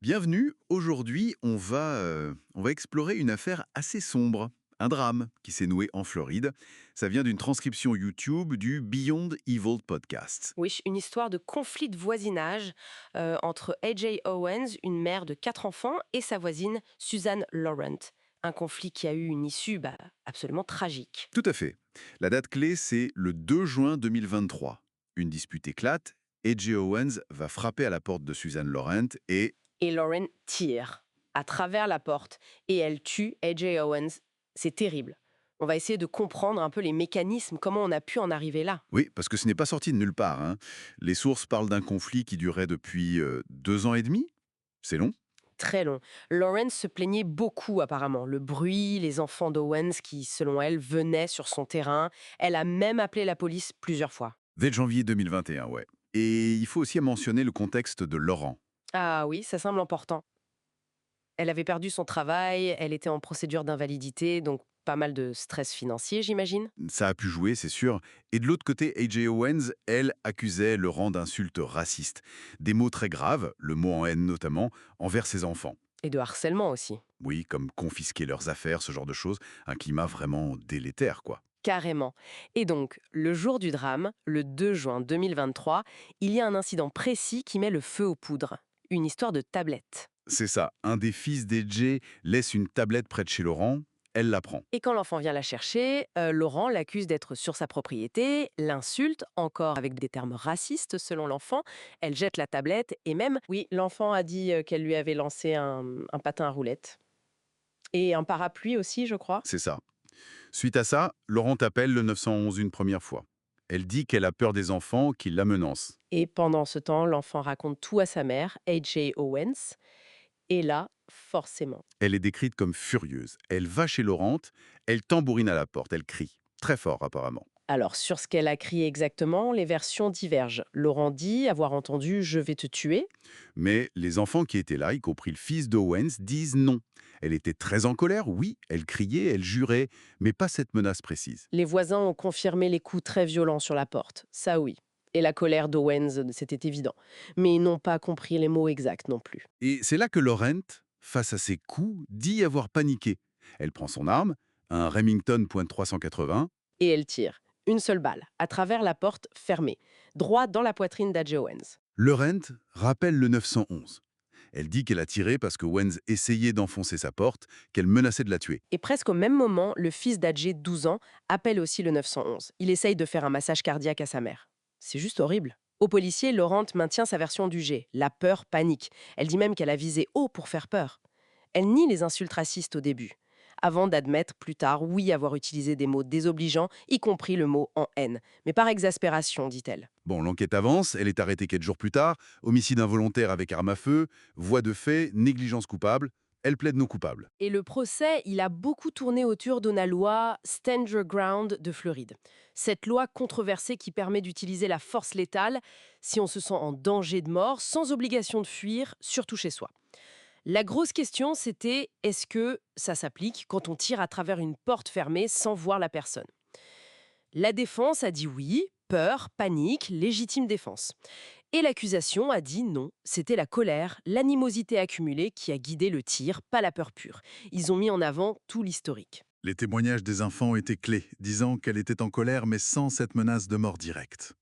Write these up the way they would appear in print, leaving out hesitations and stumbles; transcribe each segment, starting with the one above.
Bienvenue, aujourd'hui on va explorer une affaire assez sombre, un drame qui s'est noué en Floride. Ça vient d'une transcription YouTube du Beyond Evil podcast. Oui, une histoire de conflit de voisinage entre A.J. Owens, une mère de 4 enfants, et sa voisine Suzanne Laurent. Un conflit qui a eu une issue absolument tragique. Tout à fait. La date clé, c'est le 2 juin 2023. Une dispute éclate, A.J. Owens va frapper à la porte de Suzanne Laurent et Et Lauren tire à travers la porte et elle tue A.J. Owens. C'est terrible. On va essayer de comprendre un peu les mécanismes, comment on a pu en arriver là. oui, parce que ce n'est pas sorti de nulle part, hein. Les sources parlent d'un conflit qui durait depuis 2 ans et demi. C'est long. Très long. Lawrence se plaignait beaucoup apparemment. Le bruit, les enfants d'Owens qui, selon elle, venaient sur son terrain. Elle a même appelé la police plusieurs fois. Dès janvier 2021, ouais. Et il faut aussi mentionner le contexte de Laurent. Ah oui, ça semble important. Elle avait perdu son travail, elle était en procédure d'invalidité, donc pas mal de stress financier, j'imagine. Ça a pu jouer, c'est sûr. Et de l'autre côté, A.J. Owens, elle, accusait Laurent d'insultes racistes. Des mots très graves, le mot en haine notamment, envers ses enfants. Et de harcèlement aussi. Oui, comme confisquer leurs affaires, ce genre de choses. Un climat vraiment délétère, quoi. Carrément. Et donc, le jour du drame, le 2 juin 2023, il y a un incident précis qui met le feu aux poudres. Une histoire de tablette. C'est ça. Un des fils d'A.J. laisse une tablette près de chez Laurent. Elle la prend. Et quand l'enfant vient la chercher, Laurent l'accuse d'être sur sa propriété, l'insulte, encore avec des termes racistes selon l'enfant. Elle jette la tablette et même, oui, l'enfant a dit qu'elle lui avait lancé un patin à roulettes. Et un parapluie aussi, je crois. C'est ça. Suite à ça, Laurent appelle le 911 une première fois. Elle dit qu'elle a peur des enfants, qui la menacent. Et pendant ce temps, l'enfant raconte tout à sa mère, A.J. Owens. Et là, forcément. Elle est décrite comme furieuse. Elle va chez Laurent, elle tambourine à la porte, elle crie. Très fort apparemment. Alors, sur ce qu'elle a crié exactement, les versions divergent. Laurent dit avoir entendu «je vais te tuer». Mais les enfants qui étaient là, y compris le fils d'Owens, disent non. Elle était très en colère, oui, elle criait, elle jurait, mais pas cette menace précise. Les voisins ont confirmé les coups très violents sur la porte. Ça, oui. Et la colère d'Owens, c'était évident. Mais ils n'ont pas compris les mots exacts non plus. Et c'est là que Laurent, face à ces coups, dit avoir paniqué. Elle prend son arme, un Remington .380. Et elle tire. Une seule balle, à travers la porte fermée, droit dans la poitrine d'A.J. Owens. Laurent rappelle le 911. Elle dit qu'elle a tiré parce que Owens essayait d'enfoncer sa porte, qu'elle menaçait de la tuer. Et presque au même moment, le fils d'A.J., 12 ans, appelle aussi le 911. Il essaye de faire un massage cardiaque à sa mère. C'est juste horrible. Au policier, Laurent maintient sa version du jet. La peur panique. Elle dit même qu'elle a visé haut pour faire peur. Elle nie les insultes racistes au début, avant d'admettre plus tard, oui, avoir utilisé des mots désobligeants, y compris le mot en haine. Mais par exaspération, dit-elle. Bon, l'enquête avance, elle est arrêtée 4 jours plus tard, homicide involontaire avec arme à feu, voie de fait, négligence coupable, elle plaide non coupable. Et le procès, il a beaucoup tourné autour de la loi Stand Your Ground de Floride. Cette loi controversée qui permet d'utiliser la force létale si on se sent en danger de mort, sans obligation de fuir, surtout chez soi. La grosse question, c'était est-ce que ça s'applique quand on tire à travers une porte fermée sans voir la personne? La défense a dit oui, peur, panique, légitime défense. Et l'accusation a dit non, c'était la colère, l'animosité accumulée qui a guidé le tir, pas la peur pure. Ils ont mis en avant tout l'historique. Les témoignages des enfants étaient clés, disant qu'elle était en colère mais sans cette menace de mort directe.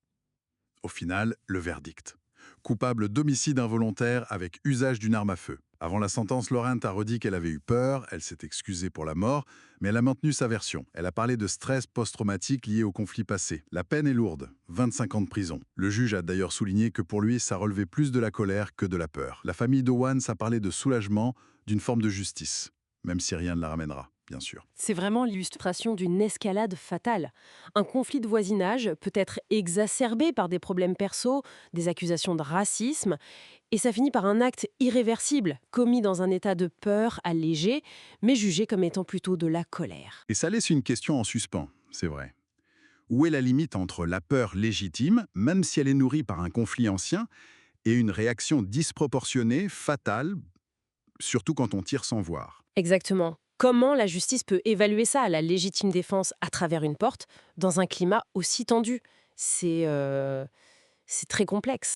Au final, le verdict. Coupable d'homicide involontaire avec usage d'une arme à feu. Avant la sentence, Laurent a redit qu'elle avait eu peur, elle s'est excusée pour la mort, mais elle a maintenu sa version. Elle a parlé de stress post-traumatique lié au conflit passé. La peine est lourde, 25 ans de prison. Le juge a d'ailleurs souligné que pour lui, ça relevait plus de la colère que de la peur. La famille d'Owens a parlé de soulagement, d'une forme de justice, même si rien ne la ramènera, bien sûr. C'est vraiment l'illustration d'une escalade fatale. Un conflit de voisinage peut être exacerbé par des problèmes perso, des accusations de racisme, et ça finit par un acte irréversible, commis dans un état de peur allégé, mais jugé comme étant plutôt de la colère. Et ça laisse une question en suspens, c'est vrai. Où est la limite entre la peur légitime, même si elle est nourrie par un conflit ancien, et une réaction disproportionnée, fatale, surtout quand on tire sans voir? Exactement. Comment la justice peut évaluer ça, la légitime défense, à travers une porte, dans un climat aussi tendu? C'est très complexe.